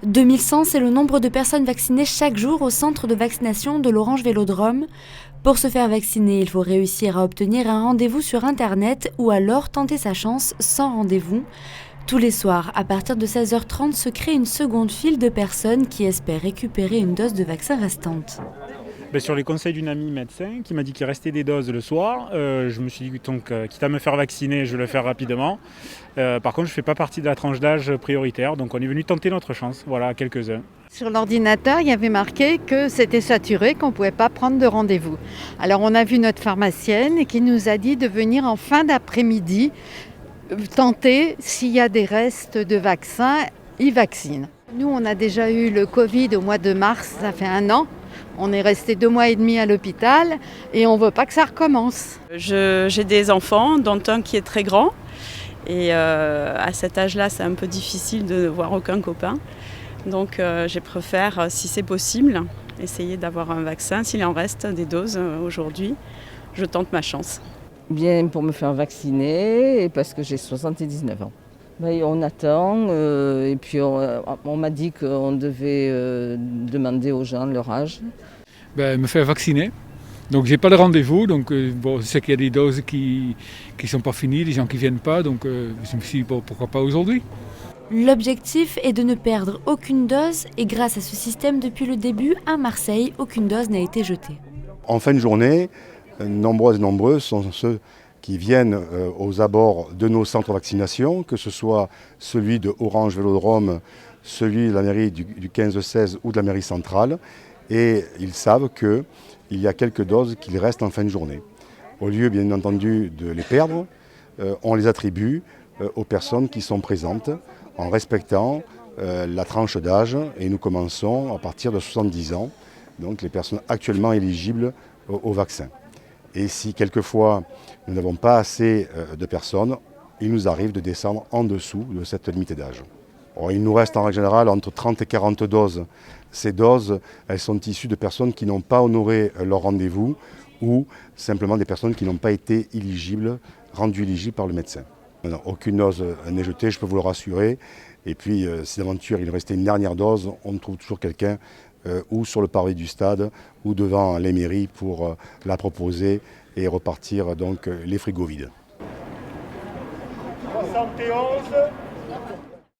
2100, c'est le nombre de personnes vaccinées chaque jour au centre de vaccination de l'Orange Vélodrome. Pour se faire vacciner, il faut réussir à obtenir un rendez-vous sur Internet ou alors tenter sa chance sans rendez-vous. Tous les soirs, à partir de 16h30, se crée une seconde file de personnes qui espèrent récupérer une dose de vaccin restante. Sur les conseils d'une amie médecin qui m'a dit qu'il restait des doses le soir, je me suis dit donc quitte à me faire vacciner, je vais le faire rapidement. Par contre, je ne fais pas partie de la tranche d'âge prioritaire, donc on est venu tenter notre chance, voilà, quelques-uns. Sur l'ordinateur, il y avait marqué que c'était saturé, qu'on ne pouvait pas prendre de rendez-vous. Alors on a vu notre pharmacienne qui nous a dit de venir en fin d'après-midi tenter s'il y a des restes de vaccins, ils vaccinent. Nous, on a déjà eu le Covid au mois de mars, ça fait 1 an. On est resté 2 mois et demi à l'hôpital et on ne veut pas que ça recommence. J'ai des enfants, dont un qui est très grand. Et à cet âge-là, c'est un peu difficile de ne voir aucun copain. Donc je préfère, si c'est possible, essayer d'avoir un vaccin. S'il en reste des doses aujourd'hui, je tente ma chance. Bien pour me faire vacciner et parce que j'ai 79 ans. On attend et puis on m'a dit qu'on devait demander aux gens leur âge. Me faire vacciner. Donc j'ai pas de rendez-vous, donc je sais qu'il y a des doses qui sont pas finies, des gens qui viennent pas, donc je me suis dit pourquoi pas aujourd'hui. L'objectif est de ne perdre aucune dose et grâce à ce système, depuis le début, à Marseille, aucune dose n'a été jetée. En fin de journée, nombreux sont ceux qui viennent aux abords de nos centres de vaccination, que ce soit celui de Orange Vélodrome, celui de la mairie du 15-16 ou de la mairie centrale, et ils savent qu'il y a quelques doses qui restent en fin de journée. Au lieu, bien entendu, de les perdre, on les attribue aux personnes qui sont présentes en respectant la tranche d'âge, et nous commençons à partir de 70 ans, donc les personnes actuellement éligibles au vaccin. Et si quelquefois nous n'avons pas assez de personnes, il nous arrive de descendre en dessous de cette limite d'âge. Il nous reste en règle générale entre 30 et 40 doses. Ces doses, elles sont issues de personnes qui n'ont pas honoré leur rendez-vous ou simplement des personnes qui n'ont pas été rendues éligibles par le médecin. Non, aucune dose n'est jetée, je peux vous le rassurer. Et puis, si d'aventure il restait une dernière dose, on trouve toujours quelqu'un ou sur le parvis du stade ou devant les mairies pour la proposer et repartir donc les frigos vides. 71